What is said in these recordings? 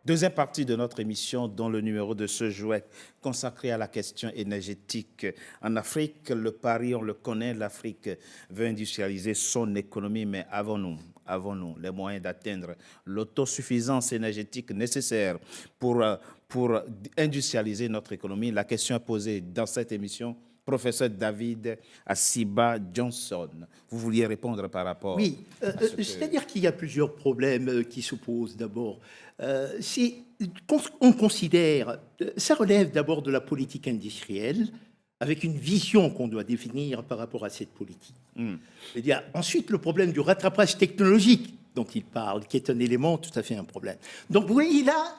Deuxième partie de notre émission, dont le numéro de ce jour est consacré à la question énergétique. En Afrique, le pari, on le connaît, l'Afrique veut industrialiser son économie, mais avons-nous les moyens d'atteindre l'autosuffisance énergétique nécessaire pour industrialiser notre économie? La question est posée dans cette émission. Professeur David Asiba Johnson, vous vouliez répondre par rapport à c'est-à-dire qu'il y a plusieurs problèmes qui se posent d'abord. On considère, ça relève d'abord de la politique industrielle, avec une vision qu'on doit définir par rapport à cette politique. Il y a ensuite le problème du rattrapage technologique dont il parle, qui est un élément tout à fait un problème. Donc vous voyez là,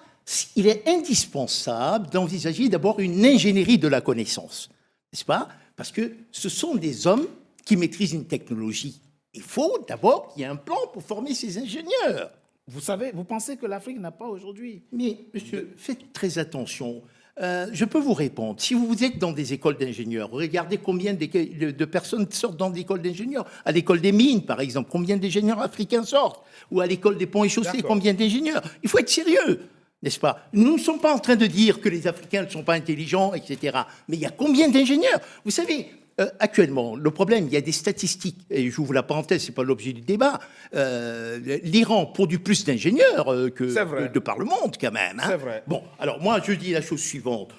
il est indispensable d'envisager d'abord une ingénierie de la connaissance. N'est-ce pas? Parce que ce sont des hommes qui maîtrisent une technologie. Il faut d'abord qu'il y ait un plan pour former ces ingénieurs. Vous savez, vous pensez que l'Afrique n'a pas aujourd'hui? Mais, monsieur, faites très attention. Je peux vous répondre. Si vous êtes dans des écoles d'ingénieurs, regardez combien de personnes sortent dans des écoles d'ingénieurs. À l'école des mines, par exemple, combien d'ingénieurs africains sortent? Ou à l'école des ponts et chaussées, combien d'ingénieurs? Il faut être sérieux. N'est-ce pas? Nous ne sommes pas en train de dire que les Africains ne sont pas intelligents, etc. Mais il y a combien d'ingénieurs? Vous savez, actuellement, le problème, il y a des statistiques, et j'ouvre la parenthèse, ce n'est pas l'objet du débat, l'Iran produit plus d'ingénieurs que de par le monde, quand même. Hein. C'est vrai. Bon, alors moi, je dis la chose suivante.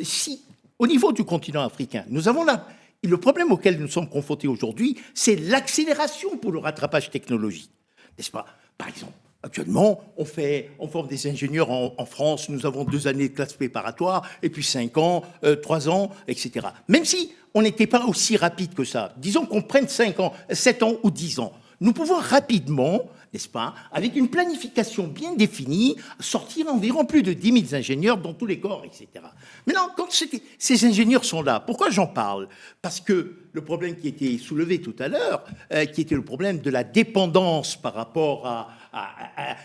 Si, au niveau du continent africain, nous avons là... Le problème auquel nous sommes confrontés aujourd'hui, c'est l'accélération pour le rattrapage technologique. N'est-ce pas? Par exemple, actuellement, on forme des ingénieurs en France, nous avons 2 années de classe préparatoire, et puis 5 ans, 3 ans, etc. Même si on n'était pas aussi rapide que ça, disons qu'on prenne 5 ans, 7 ans ou 10 ans, nous pouvons rapidement, n'est-ce pas, avec une planification bien définie, sortir environ plus de 10 000 ingénieurs dans tous les corps, etc. Maintenant, quand ces ingénieurs sont là, pourquoi j'en parle? Parce que le problème qui était soulevé tout à l'heure, qui était le problème de la dépendance par rapport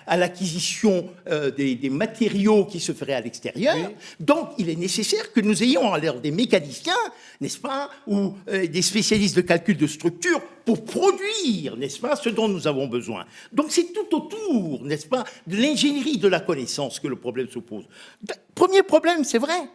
à l'acquisition des matériaux qui se feraient à l'extérieur. Oui. Donc, il est nécessaire que nous ayons alors des mécaniciens, n'est-ce pas, ou des spécialistes de calcul de structure pour produire, n'est-ce pas, ce dont nous avons besoin. Donc, c'est tout autour, n'est-ce pas, de l'ingénierie de la connaissance que le problème se pose. Premier problème, c'est vrai,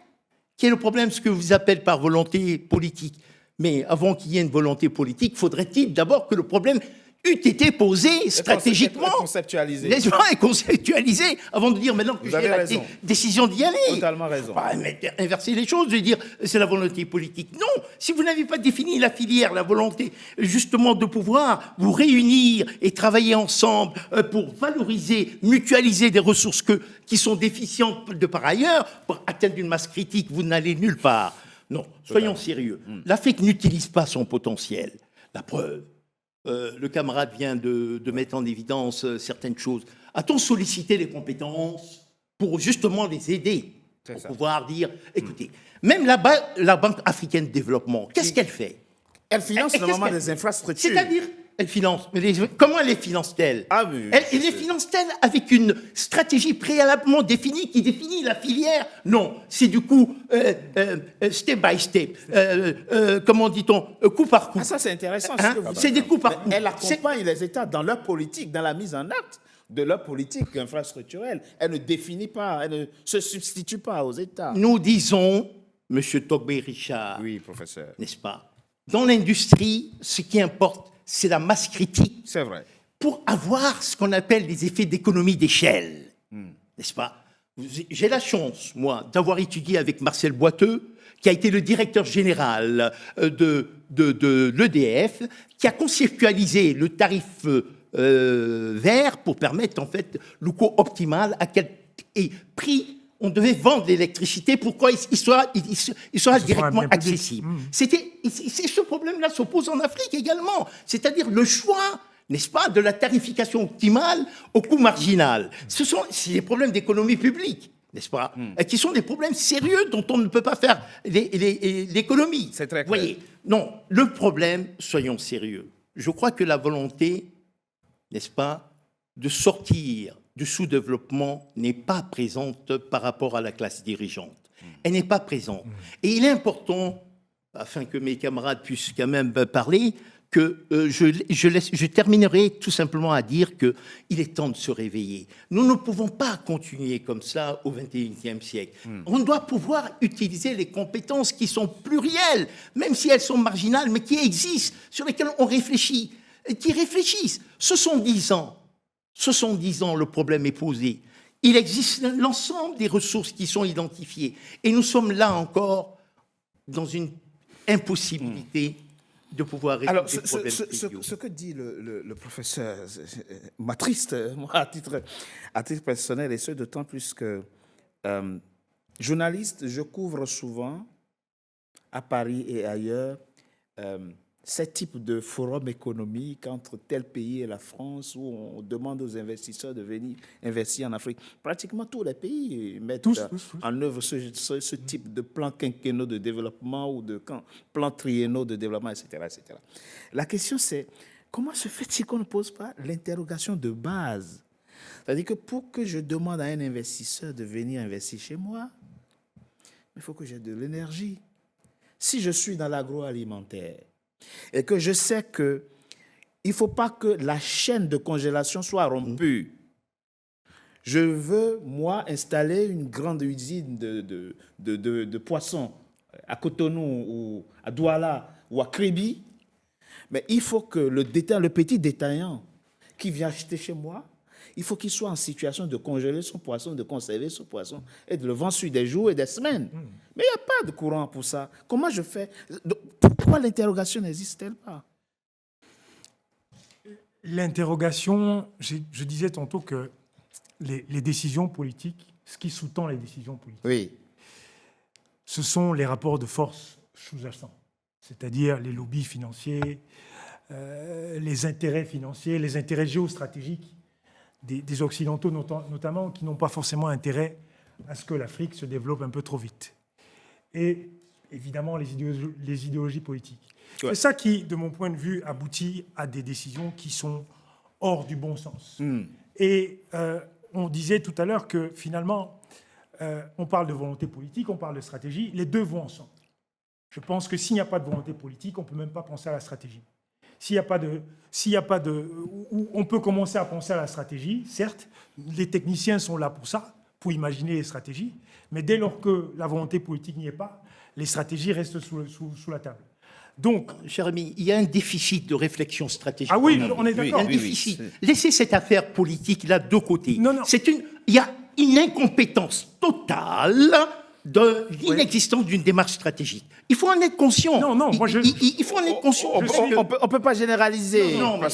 qui est le problème, ce que vous appelez par volonté politique. Mais avant qu'il y ait une volonté politique, faudrait-il d'abord que le problème eût été posé stratégiquement, conceptualisé. N'est-ce pas, et conceptualisé, avant de dire maintenant que j'ai la décision d'y aller. Totalement raison. Inverser les choses, je veux dire, c'est la volonté politique. Non, si vous n'avez pas défini la filière, la volonté justement de pouvoir vous réunir et travailler ensemble pour valoriser, mutualiser des ressources qui sont déficientes de par ailleurs, pour atteindre une masse critique, vous n'allez nulle part. Non, soyons sérieux. L'Afrique n'utilise pas son potentiel. La preuve. Le camarade vient de mettre en évidence certaines choses. A-t-on sollicité les compétences pour justement les aider? Pour pouvoir dire, écoutez, même la Banque africaine de développement, qu'est-ce qu'elle fait? Elle finance normalement des infrastructures. C'est-à-dire, elle finance, mais comment elle les finance-t-elle? Elle les finance-t-elle avec une stratégie préalablement définie qui définit la filière? Non, c'est du coup step by step, comment dit-on, coup par coup. Ah, ça c'est intéressant. C'est des coups par coup. Elle accompagne les États dans leur politique, dans la mise en acte de leur politique infrastructurelle. Elle ne définit pas, elle ne se substitue pas aux États. Nous disons, M. Togbé Richard, oui, professeur, n'est-ce pas, dans l'industrie, ce qui importe, c'est la masse critique. C'est vrai. Pour avoir ce qu'on appelle les effets d'économie d'échelle, n'est-ce pas? J'ai la chance, moi, d'avoir étudié avec Marcel Boiteux, qui a été le directeur général de l'EDF, qui a conceptualisé le tarif vert pour permettre, en fait, le coût optimal à quel prix on devait vendre l'électricité, pourquoi il sera directement accessible. Ce problème-là s'oppose en Afrique également. C'est-à-dire le choix, n'est-ce pas, de la tarification optimale au coût marginal. C'est des problèmes d'économie publique, n'est-ce pas, qui sont des problèmes sérieux dont on ne peut pas faire l'économie. C'est très clair. Voyez, non, le problème, soyons sérieux. Je crois que la volonté, n'est-ce pas, de sortir du sous-développement n'est pas présente par rapport à la classe dirigeante. Elle n'est pas présente. Et il est important, afin que mes camarades puissent quand même parler, que je terminerai tout simplement à dire qu'il est temps de se réveiller. Nous ne pouvons pas continuer comme ça au XXIe siècle. On doit pouvoir utiliser les compétences qui sont plurielles, même si elles sont marginales, mais qui existent, sur lesquelles on réfléchit, qui réfléchissent. Ce sont 10 ans. Ce sont 10 ans, le problème est posé. Il existe l'ensemble des ressources qui sont identifiées. Et nous sommes là encore dans une impossibilité de pouvoir résoudre Alors, des problèmes triviaux. ce que dit le professeur m'attriste, moi, à titre personnel, et ce d'autant plus que, journaliste, je couvre souvent, à Paris et ailleurs, ces types de forums économiques entre tel pays et la France, où on demande aux investisseurs de venir investir en Afrique. Pratiquement tous les pays mettent Tous. en œuvre ce type de plans quinquennaux de développement ou de plans triennaux de développement, etc., etc. La question, c'est comment se fait-il qu'on ne pose pas l'interrogation de base? C'est-à-dire que pour que je demande à un investisseur de venir investir chez moi, il faut que j'ai de l'énergie. Si je suis dans l'agroalimentaire, et que je sais qu'il ne faut pas que la chaîne de congélation soit rompue. Je veux, moi, installer une grande usine de poissons à Cotonou ou à Douala ou à Kribi, mais il faut que le petit détaillant qui vient acheter chez moi, il faut qu'il soit en situation de congeler son poisson, de conserver son poisson et de le vendre sur des jours et des semaines. Mais il n'y a pas de courant pour ça. Comment je fais? Pourquoi l'interrogation n'existe-t-elle pas? L'interrogation, je disais tantôt que les décisions politiques, ce qui sous-tend les décisions politiques, Oui. ce sont les rapports de force sous-jacents, c'est-à-dire les lobbies financiers, les intérêts financiers, les intérêts géostratégiques des Occidentaux notamment, qui n'ont pas forcément intérêt à ce que l'Afrique se développe un peu trop vite. Et évidemment, les idéologies politiques. Ouais. C'est ça qui, de mon point de vue, aboutit à des décisions qui sont hors du bon sens. Et on disait tout à l'heure que finalement, on parle de volonté politique, on parle de stratégie, les deux vont ensemble. Je pense que s'il n'y a pas de volonté politique, on ne peut même pas penser à la stratégie. On peut commencer à penser à la stratégie, certes, les techniciens sont là pour ça, pour imaginer les stratégies, mais dès lors que la volonté politique n'y est pas, les stratégies restent sous la table. Donc, cher ami, il y a un déficit de réflexion stratégique. ah oui, on est Il y a d'accord. un déficit. Laissez cette affaire politique-là de côté. Non. Il y a une incompétence totale de l'inexistence d'une démarche stratégique. Il faut en être conscient. Non, moi il faut en être conscient. On ne peut pas généraliser. Non, Moi,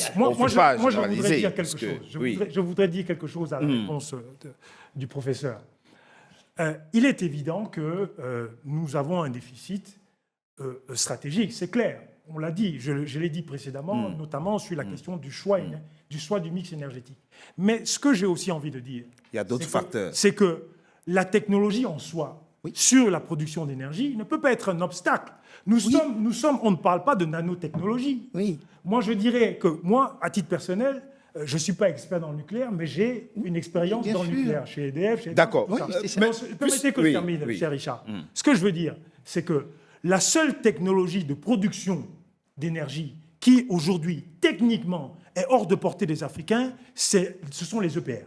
je voudrais dire quelque chose. Je voudrais dire quelque chose à la réponse du professeur. Il est évident que nous avons un déficit stratégique, c'est clair. On l'a dit, je l'ai dit précédemment, notamment sur la question du choix du mix énergétique. Mais ce que j'ai aussi envie de dire, il y a d'autres facteurs. C'est que la technologie en soi, sur la production d'énergie, ne peut pas être un obstacle. On ne parle pas de nanotechnologie. Oui. Moi, je dirais que moi, à titre personnel, je ne suis pas expert dans le nucléaire, mais j'ai une expérience dans le nucléaire, chez EDF. D'accord. Permettez que je termine, cher Richard. Ce que je veux dire, c'est que la seule technologie de production d'énergie qui, aujourd'hui, techniquement, est hors de portée des Africains, ce sont les EPR.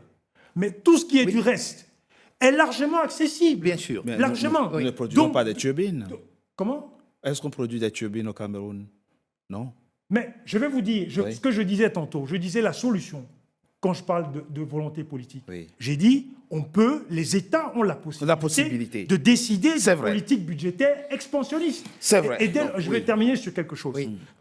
Mais tout ce qui est du reste est largement accessible. Bien sûr. Mais largement. Nous ne produisons pas des turbines. Comment? Est-ce qu'on produit des turbines au Cameroun? Non. Mais je vais vous dire, ce que je disais tantôt, je disais la solution, quand je parle de volonté politique. Oui. J'ai dit, les États ont la possibilité de décider de politique budgétaire expansionniste. C'est vrai. Et je vais terminer sur quelque chose.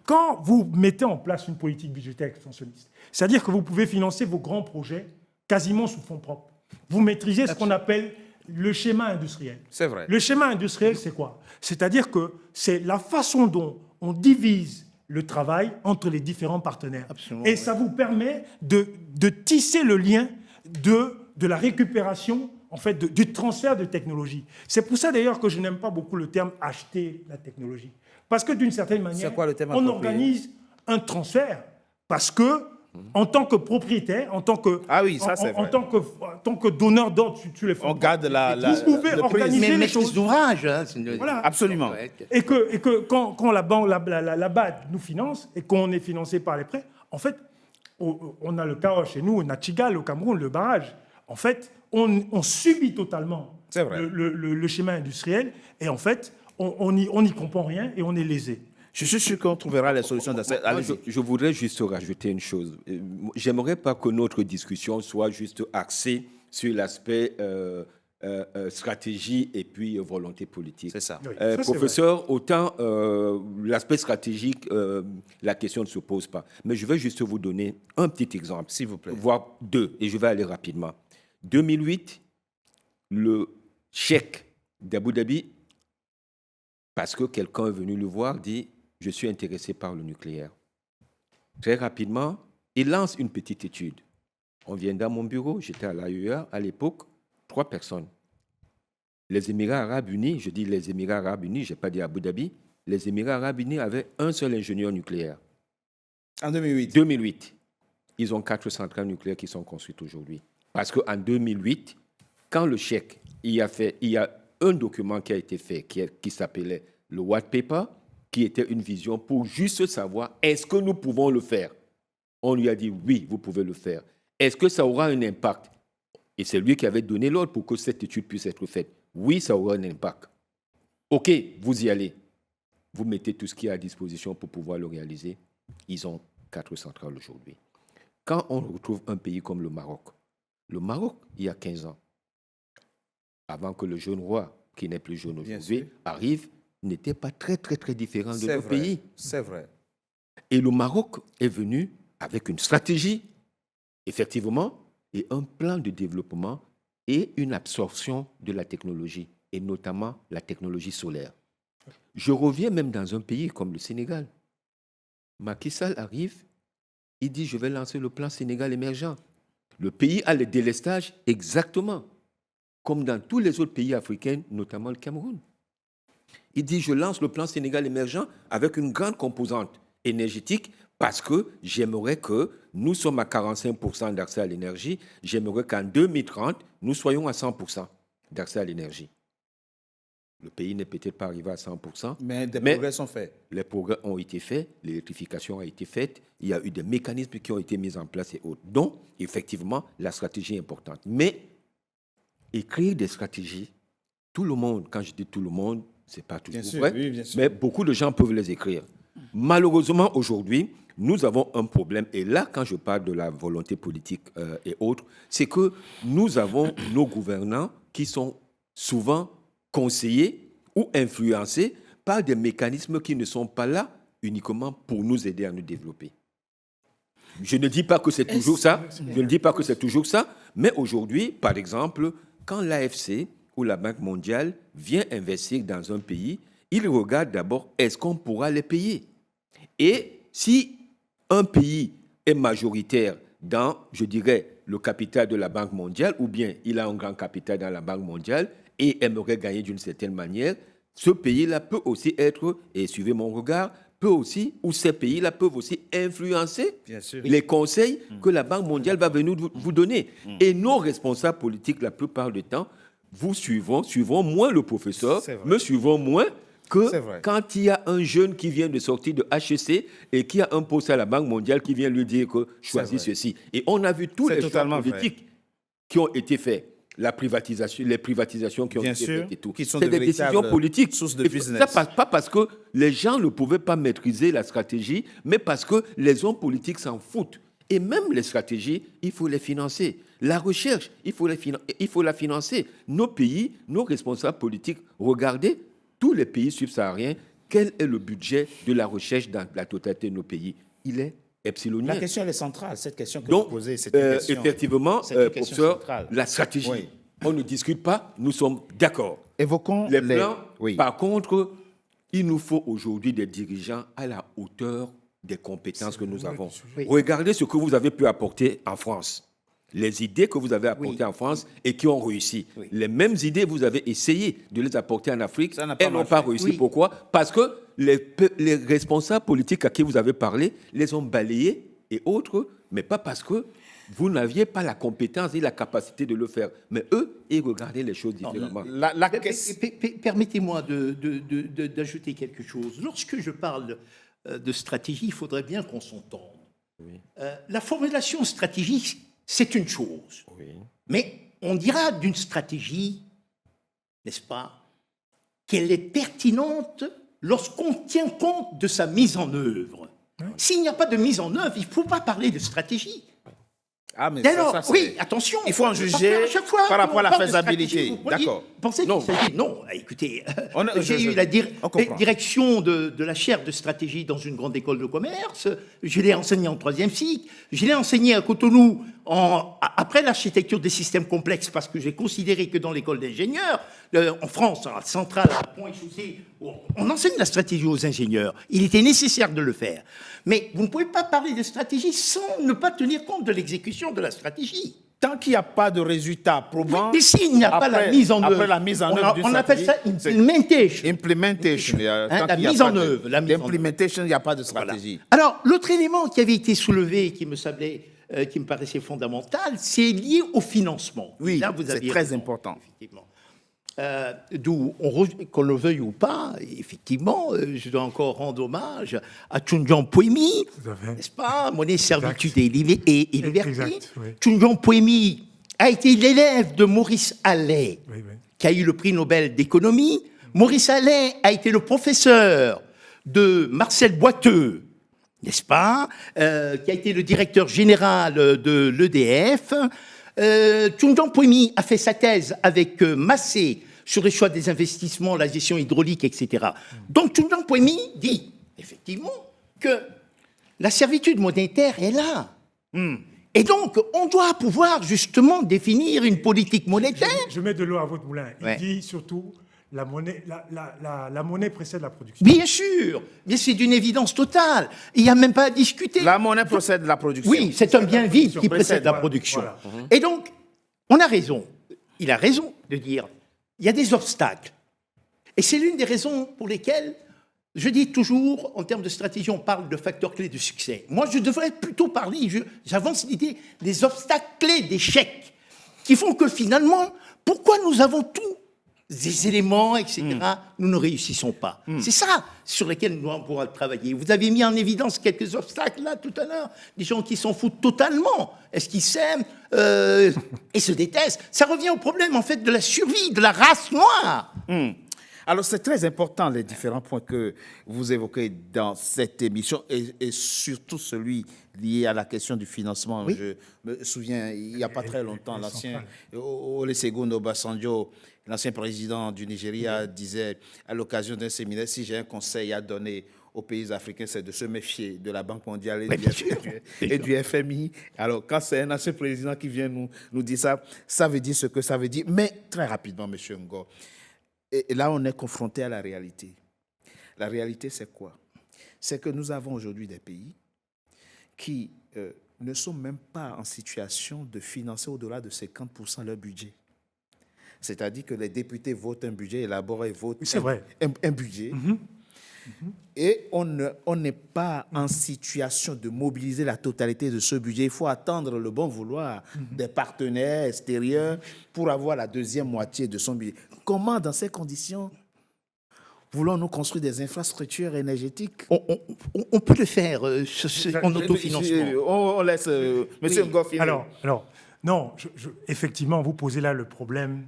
Quand vous mettez en place une politique budgétaire expansionniste, c'est-à-dire que vous pouvez financer vos grands projets quasiment sous fonds propres. Vous maîtrisez ce qu'on appelle le schéma industriel. C'est vrai. Le schéma industriel, c'est quoi? C'est-à-dire que c'est la façon dont on divise le travail entre les différents partenaires. Absolument, et ça vous permet de tisser le lien de la récupération, en fait, du transfert de technologie. C'est pour ça, d'ailleurs, que je n'aime pas beaucoup le terme « acheter la technologie ». Parce que, d'une certaine manière, quoi le terme on approprié? organise un transfert parce que En tant que propriétaire, en tant que, Ah oui, ça, c'est en vrai. tant que donneur d'ordre, tu les fais. On garde Vous pouvez le prix. organiser Mais les maîtrise choses. d'ouvrage. Hein, Voilà. Absolument. Et que quand la banque, la BAD nous finance et qu'on est financé par les prêts, en fait, on a le cas chez nous, au Nachigal, au Cameroun, le barrage. En fait, on subit totalement C'est vrai. le schéma industriel et en fait, on n'y comprend rien et on est lésé. Je suis sûr qu'on trouvera les solutions dans cette... Moi, Allez-y. je voudrais juste rajouter une chose. J'aimerais pas que notre discussion soit juste axée sur l'aspect stratégie et puis volonté politique. C'est ça. Oui, ça, c'est Professeur, autant l'aspect stratégique, la question ne se pose pas. Mais je vais juste vous donner un petit exemple, S'il vous plaît. voire deux, et je vais aller rapidement. 2008, le chèque d'Abu Dhabi, parce que quelqu'un est venu le voir, dit « Je suis intéressé par le nucléaire ». Très rapidement, il lance une petite étude. On vient dans mon bureau, j'étais à l'AEA à l'époque, 3 personnes. Les Émirats arabes unis, je dis les Émirats arabes unis, je n'ai pas dit Abu Dhabi, les Émirats arabes unis avaient un seul ingénieur nucléaire. En 2008. 2008, ils ont 4 centrales nucléaires qui sont construites aujourd'hui. Parce qu'en 2008, quand le chèque, il y a un document qui a été fait qui s'appelait le White Paper, qui était une vision pour juste savoir est-ce que nous pouvons le faire. On lui a dit oui, vous pouvez le faire. Est-ce que ça aura un impact? Et c'est lui qui avait donné l'ordre pour que cette étude puisse être faite. Oui, ça aura un impact. OK, vous y allez. Vous mettez tout ce qui est à disposition pour pouvoir le réaliser. Ils ont 4 centrales aujourd'hui. Quand on retrouve un pays comme le Maroc, il y a 15 ans, avant que le jeune roi, qui n'est plus jeune Bien aujourd'hui, sûr. arrive, n'était pas très, très, très différent de C'est nos vrai. pays. C'est vrai. Et le Maroc est venu avec une stratégie, effectivement, et un plan de développement et une absorption de la technologie, et notamment la technologie solaire. Je reviens même dans un pays comme le Sénégal. Macky Sall arrive, il dit « Je vais lancer le plan Sénégal émergent ». Le pays a le délestage exactement, comme dans tous les autres pays africains, notamment le Cameroun. Il dit « Je lance le plan Sénégal émergent avec une grande composante énergétique parce que j'aimerais que nous sommes à 45% d'accès à l'énergie, j'aimerais qu'en 2030, nous soyons à 100% d'accès à l'énergie. » Le pays n'est peut-être pas arrivé à 100%, Mais des progrès sont faits. les progrès ont été faits, l'électrification a été faite, il y a eu des mécanismes qui ont été mis en place et autres. Donc, effectivement, la stratégie est importante. Mais écrire des stratégies, tout le monde, quand je dis tout le monde, ce n'est pas toujours Bien sûr, vrai, oui, bien sûr. mais beaucoup de gens peuvent les écrire. Malheureusement, aujourd'hui, nous avons un problème. Et là, quand je parle de la volonté politique et autres, c'est que nous avons nos gouvernants qui sont souvent conseillés ou influencés par des mécanismes qui ne sont pas là uniquement pour nous aider à nous développer. Je ne dis pas que c'est toujours ça, je ne dis pas que c'est toujours ça, mais aujourd'hui, par exemple, quand l'AFC ou la Banque mondiale vient investir dans un pays, ils regardent d'abord est-ce qu'on pourra les payer. Et si un pays est majoritaire dans, je dirais, le capital de la Banque mondiale, ou bien il a un grand capital dans la Banque mondiale et aimerait gagner d'une certaine manière, ce pays-là peut aussi être, et suivez mon regard, peut aussi, ou ces pays-là peuvent aussi influencer Bien sûr. les conseils que la Banque mondiale va venir vous donner. Et nos responsables politiques, la plupart du temps, vous suivront moins le professeur, C'est vrai. me suivront moins que C'est vrai. quand il y a un jeune qui vient de sortir de HEC et qui a un poste à la Banque mondiale qui vient lui dire que choisis vrai. ceci. Et on a vu tous C'est les choix totalement vrai. politiques qui ont été faits. La privatisation, les privatisations qui ont Bien été sûr, faites et tout. qui sont C'est de des décisions véritables politiques. sources de Et business. ça passe pas parce que les gens ne pouvaient pas maîtriser la stratégie, mais parce que les hommes politiques s'en foutent. Et même les stratégies, il faut les financer. La recherche, il faut la financer. Nos pays, nos responsables politiques, regardez, tous les pays subsahariens, quel est le budget de la recherche dans la totalité de nos pays? Il est epsilonien. La question elle est centrale. Cette question que Donc, vous posez, c'est une question. effectivement, c'est une question professeur, centrale. la stratégie, Oui. on ne discute pas, nous sommes d'accord. Évoquons Les plans, Oui. par contre, il nous faut aujourd'hui des dirigeants à la hauteur des compétences que nous avons. Regardez ce que vous avez pu apporter en France. Les idées que vous avez apportées en France et qui ont réussi. Les mêmes idées, vous avez essayé de les apporter en Afrique. Ça n'a pas Elles n'ont marché. pas réussi. Pourquoi? Parce que les responsables politiques à qui vous avez parlé les ont balayés et autres, mais pas parce que vous n'aviez pas la compétence et la capacité de le faire. Mais eux, ils regardaient les choses différemment. Permettez-moi d'ajouter quelque chose. Lorsque je parle de stratégie, il faudrait bien qu'on s'entende. Oui. La formulation stratégique, c'est une chose. Oui. Mais on dira d'une stratégie, n'est-ce pas, qu'elle est pertinente lorsqu'on tient compte de sa mise en œuvre. S'il n'y a pas de mise en œuvre, il ne faut pas parler de stratégie. Ah, mais Alors, ça, oui, attention. Il faut en parce juger qu'à chaque fois par rapport à la qu'on parle de faisabilité. stratégie, vous D'accord. pensez qu'il Non. s'agit... Non, écoutez, On- j'ai je- eu la on comprend. direction de la chaire de stratégie dans une grande école de commerce. Je l'ai enseigné en 3e cycle. Je l'ai enseigné à Cotonou après l'architecture des systèmes complexes, parce que j'ai considéré que dans l'école d'ingénieurs, en France, à Centrale, à Pont-et-Chaussée, on enseigne la stratégie aux ingénieurs. Il était nécessaire de le faire. Mais vous ne pouvez pas parler de stratégie sans ne pas tenir compte de l'exécution de la stratégie. Tant qu'il n'y a pas de résultat probant... Mais s'il n'y a pas la mise en œuvre, Après la mise en œuvre d'une on appelle ça stratégie, c'est implementation. Implementation. Tant la qu'il y a mise pas en de- œuvre, la mise en œuvre. L'implementation, il n'y a pas de Voilà. stratégie. Alors, l'autre élément qui avait été soulevé, qui me paraissait fondamental, c'est lié au financement. Oui, Là, vous c'est aviez très raison, important. Effectivement. D'où, qu'on le veuille ou pas, effectivement, je dois encore rendre hommage à Chunjang Poemi, Tout à fait. n'est-ce pas, monnaie, servitude et liberté. Exact, oui. Chunjang Poemi a été l'élève de Maurice Allais, Oui, oui. qui a eu le prix Nobel d'économie. Maurice Allais a été le professeur de Marcel Boiteux, n'est-ce pas, qui a été le directeur général de l'EDF. Chunjang Poemi a fait sa thèse avec Massé sur les choix des investissements, la gestion hydraulique, etc. Donc Chunjang Poemi dit, effectivement, que la servitude monétaire est là. Et donc, on doit pouvoir justement définir une politique monétaire. Je mets de l'eau à votre moulin. Il Ouais. dit surtout la monnaie, la monnaie précède la production. Bien sûr, mais c'est d'une évidence totale. Il n'y a même pas à discuter. La monnaie procède de la production. Oui, c'est un bien vivre qui Précède, précède la voilà, production. voilà. Et donc, on a raison. Il a raison de dire, il y a des obstacles. Et c'est l'une des raisons pour lesquelles, je dis toujours, en termes de stratégie, on parle de facteurs clés de succès. Moi, je devrais plutôt parler, j'avance l'idée, des obstacles clés d'échec, qui font que finalement, pourquoi nous avons tous des éléments, etc., nous ne réussissons pas. C'est ça sur lesquels nous devons pouvoir travailler. Vous avez mis en évidence quelques obstacles là tout à l'heure, des gens qui s'en foutent totalement. Est-ce qu'ils s'aiment et se détestent? Ça revient au problème en fait de la survie de la race noire. Alors, c'est très important, les différents points que vous évoquez dans cette émission, et surtout celui lié à la question du financement. Oui. Je me souviens, il n'y a pas très longtemps, elle est l'ancien centrale. Olusegun Obasanjo, l'ancien président du Nigeria, disait à l'occasion d'un séminaire, si j'ai un conseil à donner aux pays africains, c'est de se méfier de la Banque mondiale et, Oui, du, bien sûr. et du FMI. Alors, quand c'est un ancien président qui vient nous dire ça, ça veut dire ce que ça veut dire. Mais très rapidement, M. Ngo, et là, on est confronté à la réalité. La réalité, c'est quoi? C'est que nous avons aujourd'hui des pays qui ne sont même pas en situation de financer au-delà de 50% leur budget. C'est-à-dire que les députés votent un budget, élaborent et votent Oui, c'est vrai. un budget. Et on n'est pas en situation de mobiliser la totalité de ce budget. Il faut attendre le bon vouloir des partenaires extérieurs pour avoir la deuxième moitié de son budget. Comment, dans ces conditions, voulons-nous construire des infrastructures énergétiques? On peut le faire en autofinancement. On laisse M. Ngo finir. Alors, non, effectivement, vous posez là le problème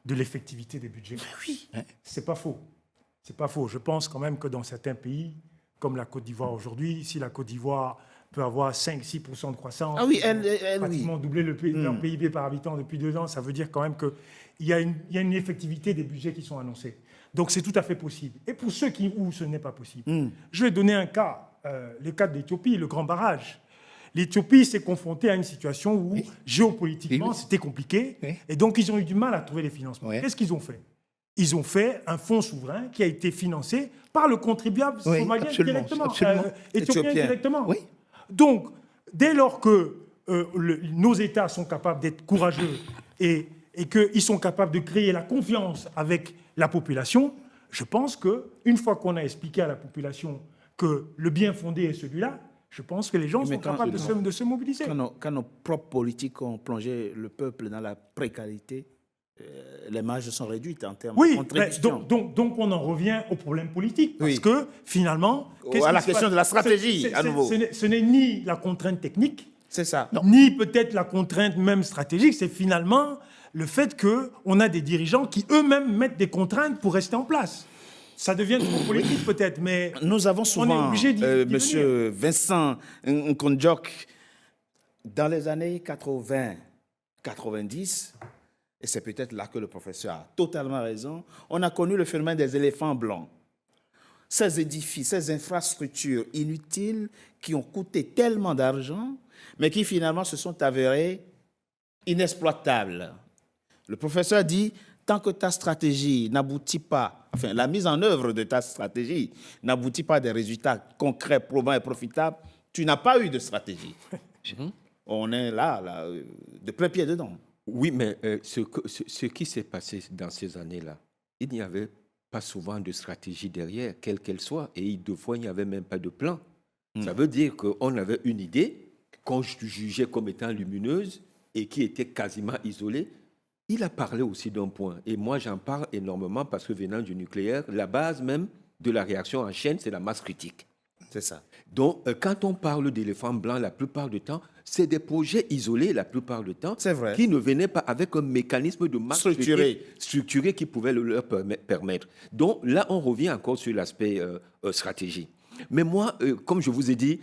de l'effectivité des budgets. Oui. C'est pas faux. C'est pas faux. Je pense quand même que dans certains pays, comme la Côte d'Ivoire aujourd'hui, si la Côte d'Ivoire peut avoir 5-6% de croissance, Ah oui, elle, pratiquement doubler leur PIB par habitant depuis 2 ans, ça veut dire quand même qu'il y a une effectivité des budgets qui sont annoncés. Donc c'est tout à fait possible. Et pour ceux où ce n'est pas possible, je vais donner un cas, le cas d'Éthiopie, le grand barrage. L'Éthiopie s'est confrontée à une situation où, géopolitiquement, c'était compliqué, et donc ils ont eu du mal à trouver les financements. Oui. Qu'est-ce qu'ils ont fait? Ils ont fait un fonds souverain qui a été financé par le contribuable Oui, somalien absolument, directement, absolument. éthiopien Éthiopien. directement. Oui. Donc, dès lors que nos États sont capables d'être courageux et qu'ils sont capables de créer la confiance avec la population, je pense qu'une fois qu'on a expliqué à la population que le bien fondé est celui-là, je pense que les gens Mais sont quand- capables de se mobiliser. Quand nos propres politiques ont plongé le peuple dans la précarité, les marges sont réduites en termes de Oui, contribution. donc on en revient au problème politique. Parce Oui. que finalement... À la question de la stratégie, à nouveau. Ce n'est ni la contrainte technique, C'est ça. ni peut-être la contrainte même stratégique, c'est finalement le fait qu'on a des dirigeants qui eux-mêmes mettent des contraintes pour rester en place. Ça devient trop politique peut-être, mais Nous avons on est souvent, obligé d'y venir. Monsieur Vincent Nkondjok, dans les années 80, 90, et c'est peut-être là que le professeur a totalement raison, on a connu le phénomène des éléphants blancs. Ces édifices, ces infrastructures inutiles qui ont coûté tellement d'argent, mais qui finalement se sont avérées inexploitables. Le professeur dit, tant que ta stratégie n'aboutit pas, enfin la mise en œuvre de ta stratégie n'aboutit pas à des résultats concrets, probants et profitables, tu n'as pas eu de stratégie. On est là, de plein pied dedans. Oui, mais ce qui s'est passé dans ces années-là, il n'y avait pas souvent de stratégie derrière, quelle qu'elle soit, et deux fois, il n'y avait même pas de plan. Ça veut dire qu'on avait une idée qu'on jugeait comme étant lumineuse et qui était quasiment isolée. Il a parlé aussi d'un point, et moi j'en parle énormément parce que venant du nucléaire, la base même de la réaction en chaîne, c'est la masse critique. C'est ça. Donc, quand on parle d'éléphants blancs, la plupart du temps, c'est des projets isolés, la plupart du temps, C'est vrai. qui ne venaient pas avec un mécanisme de masse Structuré. structuré qui pouvait leur permettre. Donc, là, on revient encore sur l'aspect stratégie. Mais moi, comme je vous ai dit,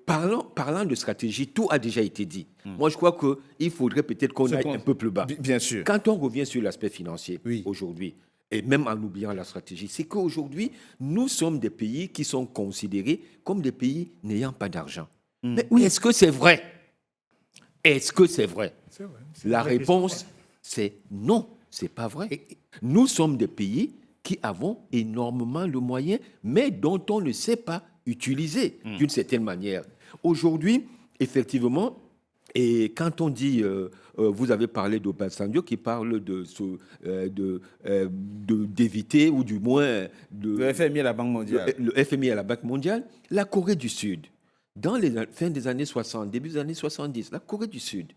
parlant de stratégie, tout a déjà été dit. Moi, je crois qu'il faudrait peut-être qu'on aille un peu plus bas. Bien sûr. Quand on revient sur l'aspect financier, Oui. aujourd'hui, et même en oubliant la stratégie, c'est qu'aujourd'hui, nous sommes des pays qui sont considérés comme des pays n'ayant pas d'argent. Mais est-ce que c'est vrai? Est-ce que c'est vrai? C'est vrai. La vraie réponse, c'est non, c'est pas vrai. Nous sommes des pays qui avons énormément de moyens, mais dont on ne sait pas utiliser d'une certaine manière. Aujourd'hui, effectivement, et quand on dit, vous avez parlé d'Obasanjo qui parle d'éviter, ou du moins Le FMI et la Banque mondiale. le FMI à la Banque mondiale, la Corée du Sud, dans les fins des années 60, début des années 70, la Corée du Sud,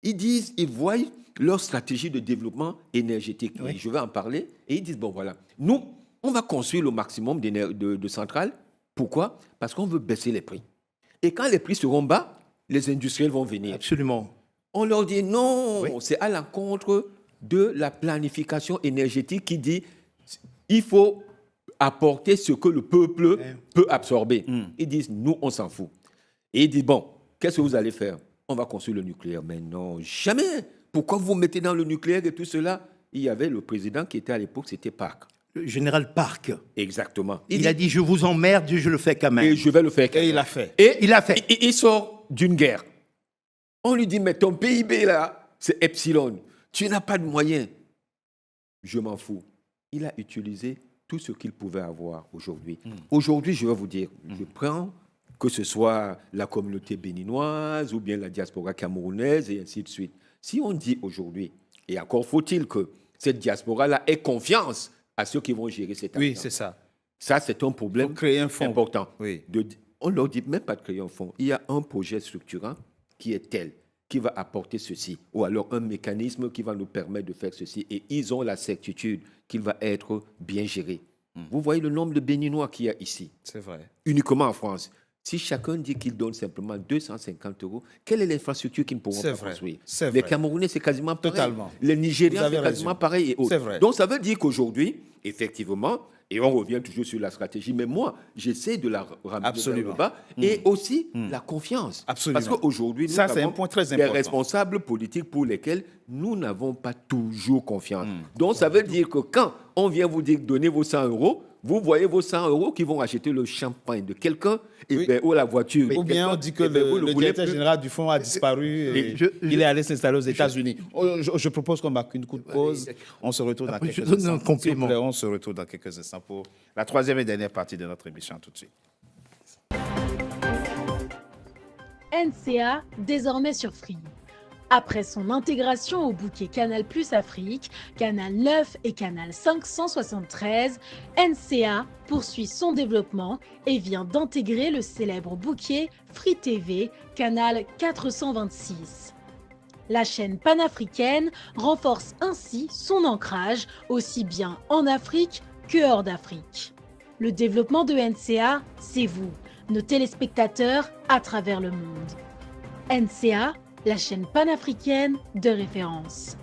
ils voient leur stratégie de développement énergétique. Oui. Et je vais en parler. Et ils disent, bon voilà, nous, on va construire le maximum de centrales. Pourquoi? Parce qu'on veut baisser les prix. Et quand les prix seront bas, les industriels vont venir. Absolument. On leur dit non, Oui. c'est à l'encontre de la planification énergétique qui dit il faut apporter ce que le peuple peut absorber. Ils disent nous, on s'en fout. Et ils disent bon, qu'est-ce que vous allez faire? On va construire le nucléaire. Mais non, jamais. Pourquoi vous mettez dans le nucléaire et tout cela? Il y avait le président qui était à l'époque, c'était Park. Le général Park, Exactement. il a dit je vous emmerde, je le fais quand même. et je vais le faire. Et il a fait. Et Il a fait. Il sort d'une guerre. On lui dit, mais ton PIB là, c'est Epsilon. Tu n'as pas de moyens. Je m'en fous. Il a utilisé tout ce qu'il pouvait avoir aujourd'hui. Aujourd'hui, je vais vous dire, je prends que ce soit la communauté béninoise ou bien la diaspora camerounaise et ainsi de suite. Si on dit aujourd'hui, et encore faut-il que cette diaspora-là ait confiance à ceux qui vont gérer cet argent. Oui, c'est ça. Ça, c'est un problème Faut créer un fonds. important. Oui. On ne leur dit même pas de créer un fonds. Il y a un projet structurant qui est tel, qui va apporter ceci, ou alors un mécanisme qui va nous permettre de faire ceci, et ils ont la certitude qu'il va être bien géré. Vous voyez le nombre de Béninois qu'il y a ici, C'est vrai. uniquement en France. Si chacun dit qu'il donne simplement 250 €, quelle est l'infrastructure qu'ils ne pourront C'est pas vrai. construire? C'est Les vrai. Camerounais, c'est quasiment pareil. Totalement. Les Vous Nigériens, avez c'est quasiment raison. pareil. Et autres. C'est vrai. Donc, ça veut dire qu'aujourd'hui, effectivement, et on revient toujours sur la stratégie, mais moi, j'essaie de la ramener vers Absolument. le bas, et aussi la confiance. Absolument. Parce qu'aujourd'hui, nous Ça, c'est avons un point très des important. responsables politiques pour lesquels nous n'avons pas toujours confiance. Donc, ça veut dire que quand on vient vous dire donnez vos 100 €, vous voyez vos 100 € qui vont acheter le champagne de quelqu'un Oui. ou la voiture. Ou bien on dit que le directeur général du fonds a disparu et il est allé s'installer aux États-Unis. Je propose qu'on marque une courte pause. On se retrouve dans Après, quelques je donne instants. un complément. S'il vous plaît, on se retrouve dans quelques instants pour la troisième et dernière partie de notre émission. Tout de suite. NCA, désormais sur Free. Après son intégration au bouquet Canal+ Afrique, Canal 9 et Canal 573, NCA poursuit son développement et vient d'intégrer le célèbre bouquet Free TV, Canal 426. La chaîne panafricaine renforce ainsi son ancrage aussi bien en Afrique que hors d'Afrique. Le développement de NCA, c'est vous, nos téléspectateurs à travers le monde. NCA, la chaîne panafricaine de référence.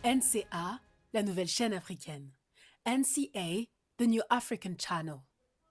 NCA, la nouvelle chaîne africaine. NCA, the new African channel.